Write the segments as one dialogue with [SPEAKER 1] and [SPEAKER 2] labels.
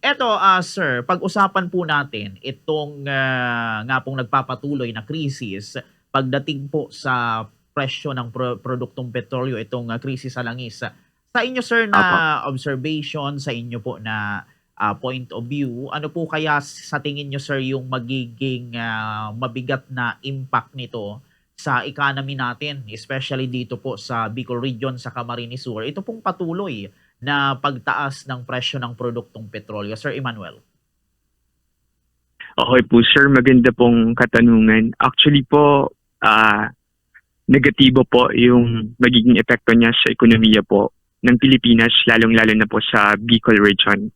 [SPEAKER 1] Eto, sir, pag-usapan po natin itong, nga pong nagpapatuloy na krisis pagdating po sa presyo ng produktong petrolyo, itong, krisis sa langis. Sa inyo sir
[SPEAKER 2] Opo.
[SPEAKER 1] na observation, sa inyo po na, point of view, ano po kaya sa tingin niyo sir yung magiging, mabigat na impact nito sa economy natin, especially dito po sa Bicol Region, sa Camarines Sur? Ito pong patuloy na pagtaas ng presyo ng produktong petrolyo, Sir Emmanuel?
[SPEAKER 2] Okay po sir, maganda pong katanungan. Actually po, negatibo po yung magiging epekto niya sa ekonomiya po ng Pilipinas, lalong-lalo na po sa Bicol Region.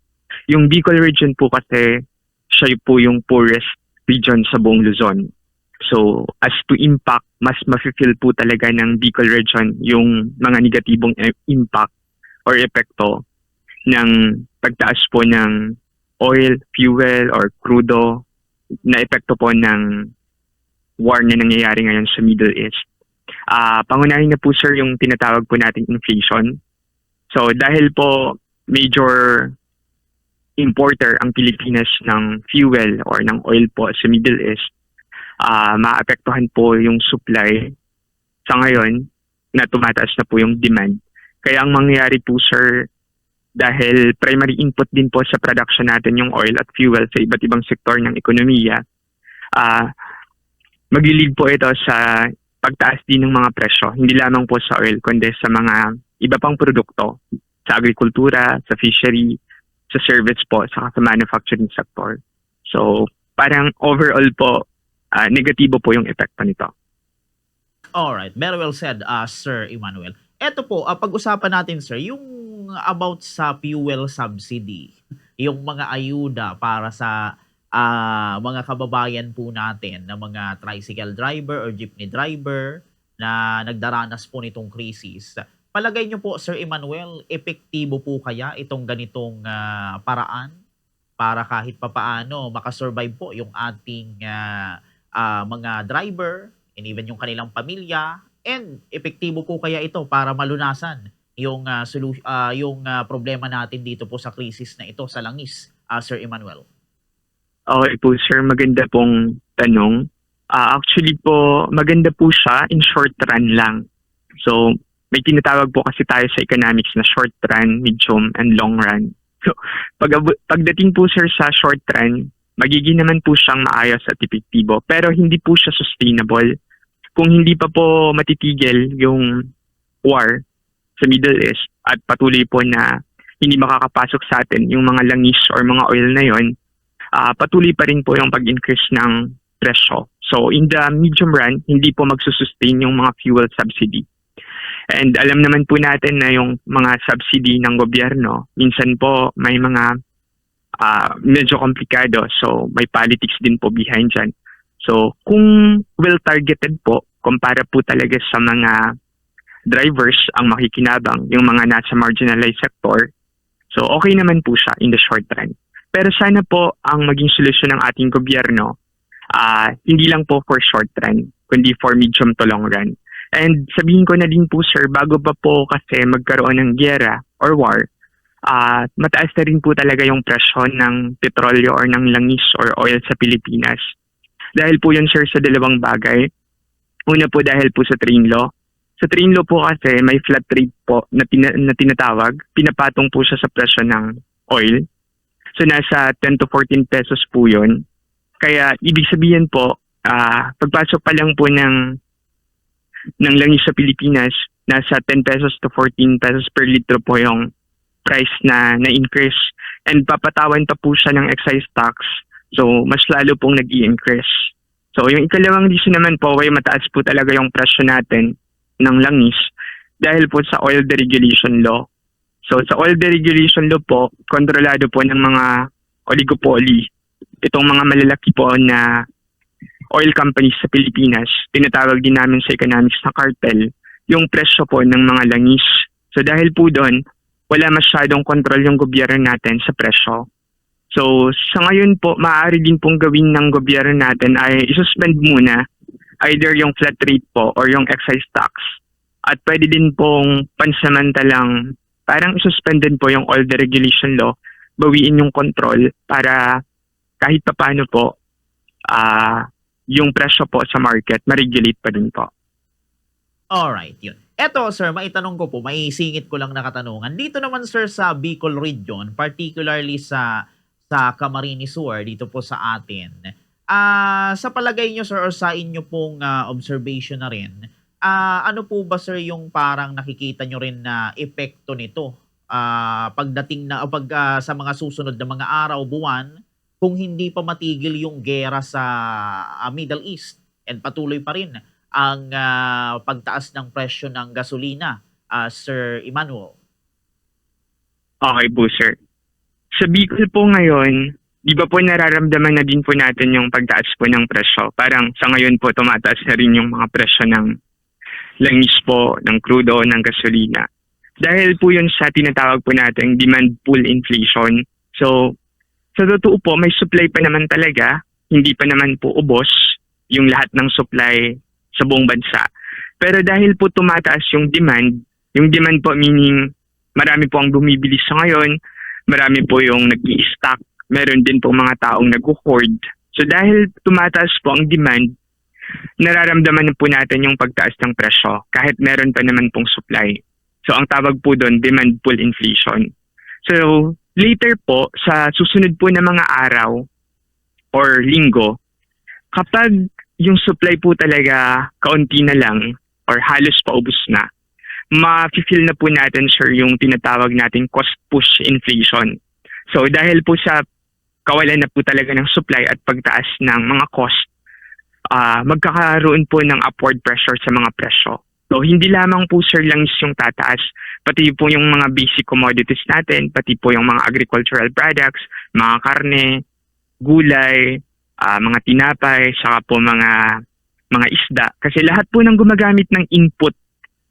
[SPEAKER 2] Yung Bicol Region po kasi, siya po yung poorest region sa buong Luzon. So, as to impact, mas mafe-feel po talaga ng Bicol Region yung mga negatibong impact or epekto ng pagtaas po ng oil, fuel, or crudo na epekto po ng war na nangyayari ngayon sa Middle East. Pangunahin na po sir yung tinatawag po nating inflation. So dahil po major importer ang Pilipinas ng fuel or ng oil po sa Middle East, maapektuhan po yung supply sa ngayon na tumataas na po yung demand. Kaya ang mangyayari po sir, dahil primary input din po sa production natin yung oil at fuel sa iba't ibang sektor ng ekonomiya, maglilid po ito sa pagtaas din ng mga presyo, hindi lamang po sa oil, kundi sa mga iba pang produkto, sa agrikultura, sa fishery, sa service po, sa manufacturing sector. So, parang overall po, negatibo po yung epekto nito.
[SPEAKER 1] Alright, very well said, Sir Emmanuel. Eto po, pag-usapan natin sir, yung about sa fuel subsidy, yung mga ayuda para sa mga kababayan po natin na mga tricycle driver or jeepney driver na nagdaranas po nitong krisis. Palagay niyo po, Sir Emmanuel, epektibo po kaya itong ganitong paraan para kahit papaano makasurvive po yung ating mga driver and even yung kanilang pamilya, and epektibo po kaya ito para malunasan yung problema natin dito po sa krisis na ito sa langis, Sir Emmanuel?
[SPEAKER 2] Okay po sir, maganda pong tanong. Actually po, maganda po siya in short run lang. So, may tinatawag po kasi tayo sa economics na short run, medium, and long run. So, pagdating po sir sa short run, magiging naman po siyang maayos at epektibo, pero hindi po siya sustainable. Kung hindi pa po matitigil yung war sa Middle East at patuloy po na hindi makakapasok sa atin yung mga langis or mga oil na yon, patuloy pa rin po yung pag-increase ng presyo. So in the medium run, hindi po magsusustain yung mga fuel subsidy. And alam naman po natin na yung mga subsidy ng gobyerno, minsan po may mga medyo komplikado. So may politics din po behind dyan. So kung well-targeted po, kumpara po talaga sa mga drivers ang makikinabang, yung mga nasa marginalized sector, so okay naman po siya in the short run. Pero sana po ang maging solusyon ng ating gobyerno, hindi lang po for short run, kundi for medium to long run. And sabihin ko na din po sir, bago pa po kasi magkaroon ng giyera or war, mataas na rin po talaga yung presyo ng petrolyo or ng langis or oil sa Pilipinas. Dahil po yun sir sa dalawang bagay. Una po dahil po sa train law. Sa train law po kasi may flat rate po na tinatawag. Pinapatong po siya sa presyo ng oil. So nasa 10 to 14 pesos po yun. Kaya ibig sabihin po, pagpasok pa lang po ng langis sa Pilipinas, nasa 10 pesos to 14 pesos per litro po yung price na increase. And papatawan pa po siya ng excise tax. So mas lalo pong nag-i-increase. So yung ikalawang reason naman po, ay mataas po talaga yung presyo natin ng langis dahil po sa oil deregulation law. So sa oil deregulation law po, kontrolado po ng mga oligopoly. Itong mga malalaki po na oil companies sa Pilipinas, tinatawag din namin sa economics na cartel, yung presyo po ng mga langis. So dahil po doon, wala masyadong kontrol yung gobyerno natin sa presyo. So sa ngayon po, maaari din pong gawin ng gobyerno natin ay isuspend muna either yung flat rate po or yung excise tax. At pwede din pong pansamantalang parang isuspend din po yung oil deregulation law bawiin yung control para kahit papaano po yung presyo po sa market ma-regulate pa din po.
[SPEAKER 1] Alright, yun. Eto, sir, maitanong ko po, may singit ko lang na katanungan. Dito naman, sir, sa Bicol region, particularly sa Camarines Sur, dito po sa atin, sa palagay nyo, sir, or sa inyo pong observation na rin, ano po ba, sir, yung parang nakikita nyo rin na epekto nito pagdating na, sa mga susunod na mga araw, buwan, kung hindi pa matigil yung gera sa Middle East and patuloy pa rin ang pagtaas ng presyo ng gasolina, Sir Emmanuel?
[SPEAKER 2] Okay po, sir. Sa Bicol po ngayon, di ba po nararamdaman na din po natin yung pagtaas po ng presyo? Parang sa ngayon po tumataas na rin yung mga presyo ng langis po, ng crudo, ng gasolina. Dahil po yun sa tinatawag po natin demand pull inflation. So, sa totoo po, may supply pa naman talaga. Hindi pa naman po ubos yung lahat ng supply sa buong bansa. Pero dahil po tumataas yung demand po meaning marami po ang bumibili sa ngayon, marami po yung nag-i-stock, meron din po mga taong nag-hoard. So dahil tumataas po ang demand, nararamdaman na po natin yung pagtaas ng presyo kahit meron pa naman pong supply. So ang tawag po doon, demand pull inflation. So later po, sa susunod po na mga araw or linggo, kapag yung supply po talaga kaunti na lang or halos paubos na, ma-feel na po natin, sir, yung tinatawag nating cost push inflation. So dahil po sa kawalan na po talaga ng supply at pagtaas ng mga cost, magkakaroon po ng upward pressure sa mga presyo. So hindi lamang po, sir, langis yung tataas, pati po yung mga basic commodities natin, pati po yung mga agricultural products, mga karne, gulay, mga tinapay, saka po mga isda. Kasi lahat po ng gumagamit ng input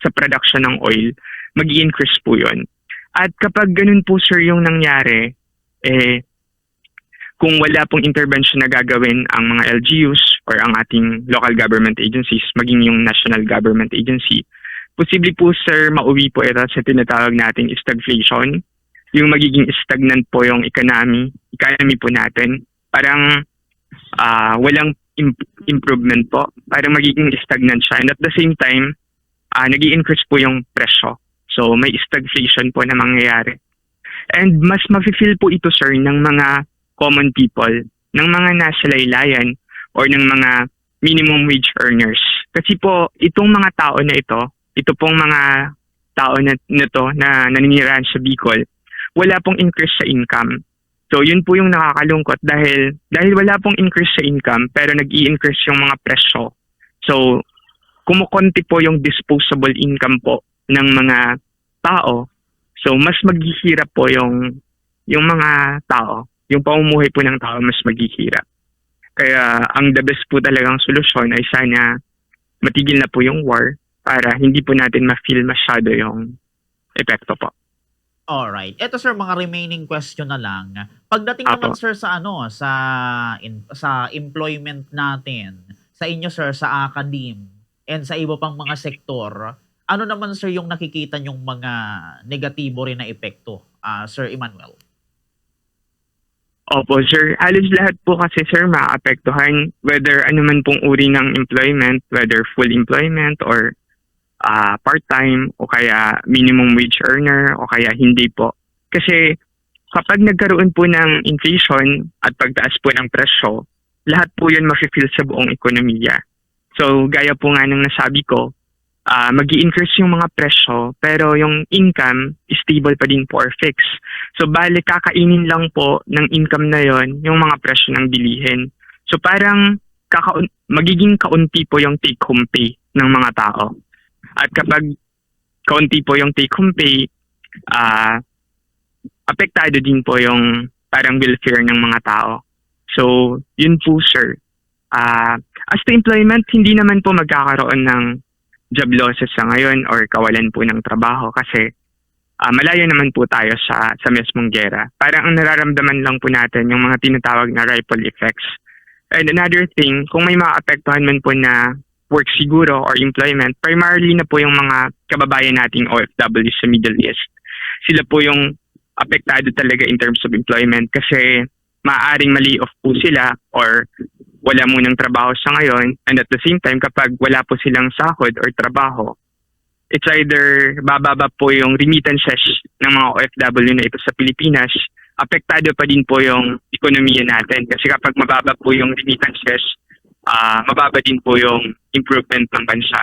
[SPEAKER 2] sa production ng oil, mag-i-increase po yun. At kapag ganun po, sir, yung nangyari, kung wala pong intervention na gagawin ang mga LGUs or ang ating local government agencies, maging yung national government agency, posible po, sir, mauwi po ito sa tinatawag nating stagflation. Yung magiging stagnant po yung economy po natin. Parang walang improvement po. Parang magiging stagnant siya. And at the same time, nag-i-increase po yung presyo. So may stagflation po na mangyayari. And mas mafe-feel po ito, sir, ng mga common people, ng mga nasa laylayan or ng mga minimum wage earners. Kasi po, itong mga tao na ito pong mga tao na naninirahan sa Bicol, wala pong increase sa income. So yun po yung nakakalungkot dahil wala pong increase sa income pero nag-i-increase yung mga presyo. So kumukonti po yung disposable income po ng mga tao. So mas maghihirap po yung mga tao. Yung pamumuhay po ng tao mas maghihirap. Kaya ang the best po talagang solusyon ay sana matigil na po yung war para hindi po natin ma-feel masyado yung epekto po.
[SPEAKER 1] Alright. Eto, sir, mga remaining question na lang. Pagdating naman, sir, sa employment natin, sa inyo, sir, sa academe, and sa iba pang mga sektor, ano naman, sir, yung nakikita nyong mga negatibo rin na epekto, Sir Emmanuel?
[SPEAKER 2] Opo, sir. Halos lahat po kasi, sir, maapektuhan whether ano man pong uri ng employment, whether full employment or part-time o kaya minimum wage earner o kaya hindi po. Kasi kapag nagkaroon po ng inflation at pagtaas po ng presyo, lahat po yun mafe-feel sa buong ekonomiya. So gaya po nga ng nasabi ko, mag-i-increase yung mga presyo pero yung income stable pa din po or fixed. So bale kakainin lang po ng income na yon yung mga presyo ng bilihin. So parang magiging kaunti po yung take-home pay ng mga tao. At kapag kaunti po yung take-home pay, apektado din po yung parang welfare ng mga tao. So, yun po, sir. As to employment, hindi naman po magkakaroon ng job losses sa ngayon or kawalan po ng trabaho kasi malayo naman po tayo sa mesmong gera. Parang ang nararamdaman lang po natin yung mga tinatawag na ripple effects. And another thing, kung may maapektuhan man po na work siguro or employment, primarily na po yung mga kababayan nating OFW sa Middle East. Sila po yung apektado talaga in terms of employment kasi maaaring ma-lay-off po sila or wala munang trabaho sa ngayon, and at the same time kapag wala po silang sahod or trabaho, it's either bababa po yung remittances ng mga OFW na ito sa Pilipinas, apektado pa din po yung ekonomiya natin. Kasi kapag mababa po yung remittances, mababa din po yung improvement ng bansa.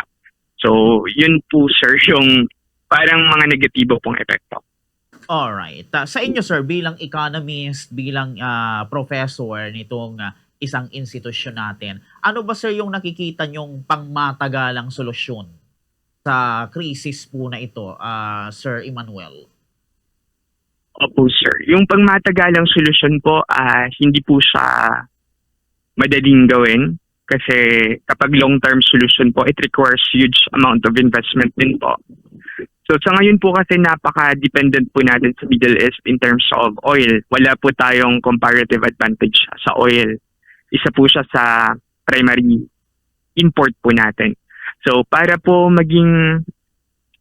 [SPEAKER 2] So, yun po sir, yung parang mga negatibo pong epekto.
[SPEAKER 1] Alright. Sa inyo, sir, bilang economist, bilang professor nitong isang institusyon natin, ano ba, sir, yung nakikita nyong pangmatagalang solusyon sa krisis po na ito, Sir Emmanuel?
[SPEAKER 2] Opo, sir. Yung pangmatagalang solusyon po, hindi po siya madaling gawin. Kasi kapag long-term solution po, it requires huge amount of investment din po. So sa ngayon po kasi napaka-dependent po natin sa Middle East in terms of oil. Wala po tayong comparative advantage sa oil. Isa po siya sa primary import po natin. So para po maging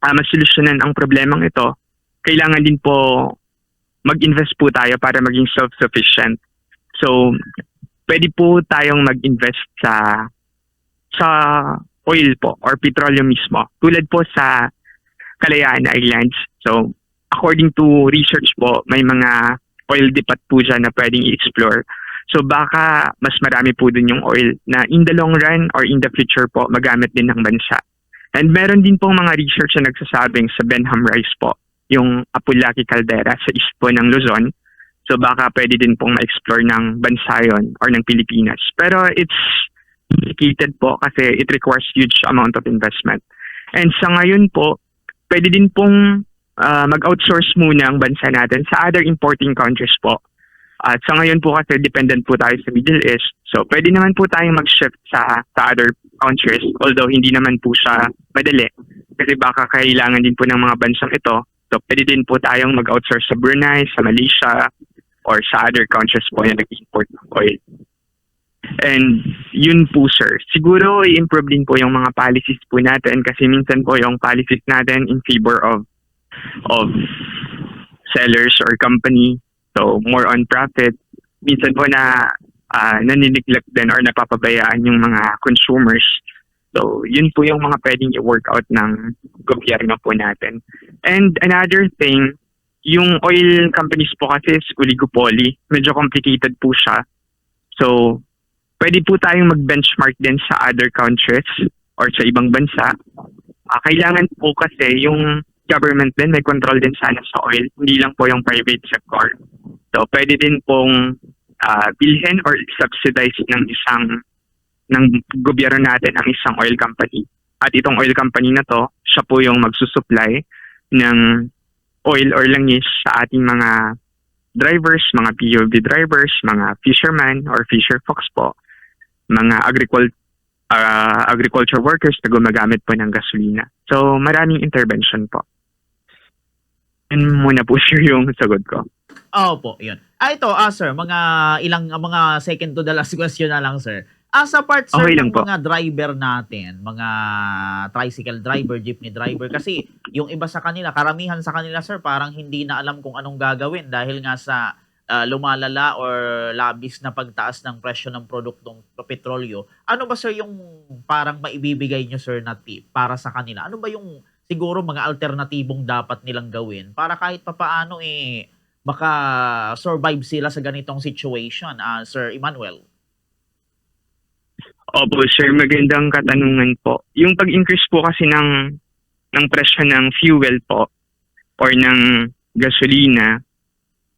[SPEAKER 2] masolusyonan ang problemang ito, kailangan din po mag-invest po tayo para maging self-sufficient. So pwede po tayong mag-invest sa oil po or petroleum mismo. Tulad po sa Kalayaan Islands. So, according to research po, may mga oil depot po dyan na pwedeng i-explore. So, baka mas marami po dun yung oil na in the long run or in the future po, magamit din ng bansa. And meron din pong mga research na nagsasabing sa Benham Rice po, yung Apulaki Caldera sa east po ng Luzon. So, baka pwede din pong ma-explore ng bansa yun or ng Pilipinas. Pero it's complicated po kasi it requires huge amount of investment. And sa ngayon po, pwede din pong mag-outsource muna ang bansa natin sa other importing countries po. At sa ngayon po kasi dependent po tayo sa Middle East. So pwede naman po tayong mag-shift sa other countries, although hindi naman po siya madali. Kasi baka kailangan din po ng mga bansang ito. So pwede din po tayong mag-outsource sa Brunei, sa Malaysia, or sa other countries po na nag-import ng oil. And yun po sir, siguro i-improve din po yung mga policies po natin kasi minsan po yung policies natin in favor of sellers or company, so more on profit. Minsan po na nanineglect din or napapabayaan yung mga consumers. So yun po yung mga pwedeng i-work out ng gobyerno po natin. And another thing, yung oil companies po kasi is oligopoly, medyo complicated po siya. So pwede po tayong mag-benchmark din sa other countries or sa ibang bansa. Kailangan po kasi yung government din may control din sana sa oil, hindi lang po yung private sector. So pwede din pong bilhin or subsidize ng gobyerno natin ang isang oil company. At itong oil company na to, siya po yung magsusupply ng oil or langis sa ating mga drivers, mga POV drivers, mga fishermen or fisher folks po, mga agriculture workers na gumagamit po ng gasolina. So, maraming intervention po. Yun muna po sir yung sagot ko.
[SPEAKER 1] Opo, yun. Ito, sir, mga second to the last question na lang, sir. Sa part, sir,
[SPEAKER 2] Okay
[SPEAKER 1] ng
[SPEAKER 2] lang po.
[SPEAKER 1] mga driver natin, mga tricycle driver, jeepney driver, kasi yung iba sa kanila, karamihan sa kanila, sir, parang hindi na alam kung anong gagawin dahil nga sa lumalala or labis na pagtaas ng presyo ng produktong petrolyo. Ano ba, sir, yung parang maibibigay nyo, sir, na tip para sa kanila? Ano ba yung siguro mga alternatibong dapat nilang gawin para kahit papaano maka-survive sila sa ganitong situation, Sir Emmanuel?
[SPEAKER 2] Opo sir, magandang katanungan po. Yung pag-increase po kasi ng presyo ng fuel po or ng gasolina,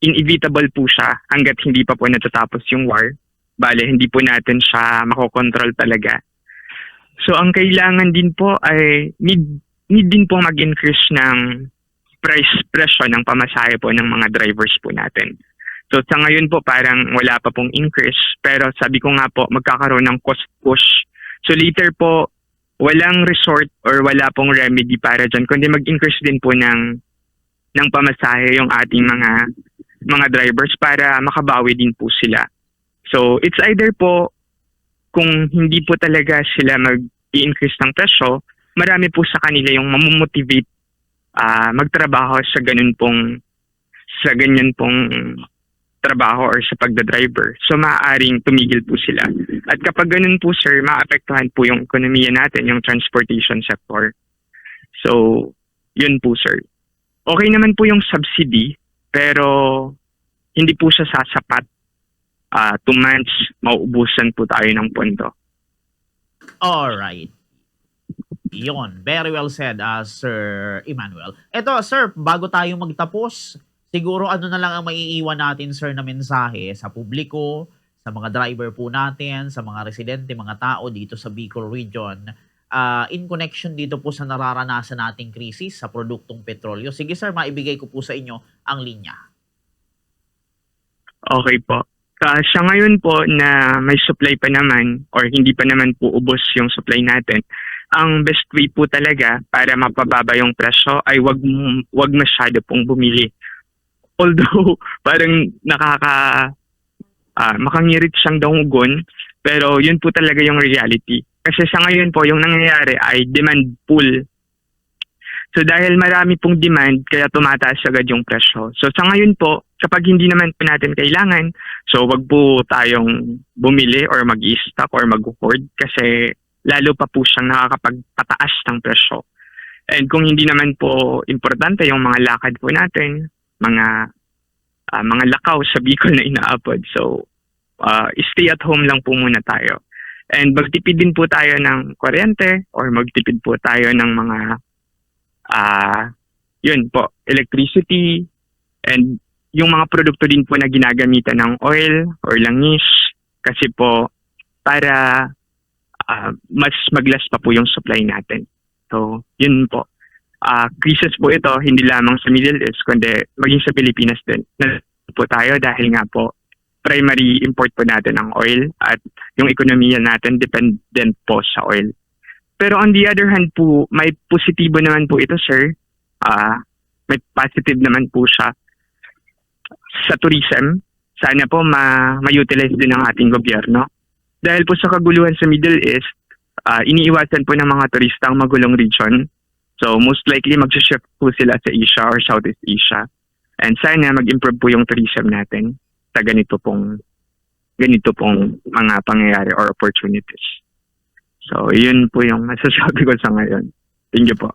[SPEAKER 2] inevitable po siya hanggat hindi pa po natatapos yung war. Bale, hindi po natin siya makokontrol talaga. So, ang kailangan din po ay need din po mag-increase ng presyo ng pamasahe po ng mga drivers po natin. So, sa ngayon po parang wala pa pong increase. Pero sabi ko nga po, magkakaroon ng cost push. So, later po, walang resort or wala pong remedy para dyan, kundi mag-increase din po ng pamasahe yung ating mga drivers para makabawi din po sila. So, it's either po, kung hindi po talaga sila mag-i-increase ng presyo, marami po sa kanila yung mamomotivate magtrabaho sa ganun pong sa ganyan pong trabaho or sa pagdadriver. So maaaring tumigil po sila. At kapag ganun po sir, maapektuhan po yung ekonomiya natin, yung transportation sector. So, yun po sir. Okay naman po yung subsidy, pero hindi po siya sasapat. 2 months, mauubusan po tayo ng pondo.
[SPEAKER 1] Alright. Yun. Very well said, Sir Emmanuel. Eto, sir, bago tayo magtapos, siguro ano na lang ang maiiwan natin, sir, na mensahe sa publiko, sa mga driver po natin, sa mga residente, mga tao dito sa Bicol Region, in connection dito po sa nararanasan nating krisis sa produktong petrolyo. Sige, sir, maibigay ko po sa inyo ang linya.
[SPEAKER 2] Okay po. Sa ngayon po na may supply pa naman or hindi pa naman po ubos yung supply natin, ang best way po talaga para mapababa yung presyo ay wag masyado pong bumili. Although parang makangirit siyang dunggon, pero yun po talaga yung reality. Kasi sa ngayon po yung nangyayari ay demand pull. So dahil marami pong demand, kaya tumataas agad yung presyo. So sa ngayon po, kapag hindi naman po natin kailangan, so wag po tayong bumili or mag-i-stock or mag-hoard kasi lalo pa po siyang nakakapagpataas ng presyo. And kung hindi naman po importante yung mga lakad po natin, mga lakaw sa Bicol na inaabot. So stay at home lang po muna tayo. And magtipid din po tayo ng kuryente or magtipid po tayo ng mga yun po, electricity and yung mga produkto din po na ginagamitan ng oil or langis kasi po para mas mag-last pa po yung supply natin. So, yun po. Crisis po ito, hindi lamang sa Middle East, kundi maging sa Pilipinas din. Nandito po tayo dahil nga po primary import po natin ng oil at yung ekonomiya natin dependent po sa oil. Pero on the other hand po, may positibo naman po ito, sir. May positive naman po siya sa tourism. Sana po ma-utilize din ng ating gobyerno. Dahil po sa kaguluhan sa Middle East, iniiwasan po ng mga turista ang magulong region. So most likely mag-shift po sila sa Asia or Southeast Asia. And sana mag-improve po yung tourism natin sa ganito pong mga pangyayari or opportunities. So, yun po yung masasabi ko sa ngayon. Thank you po.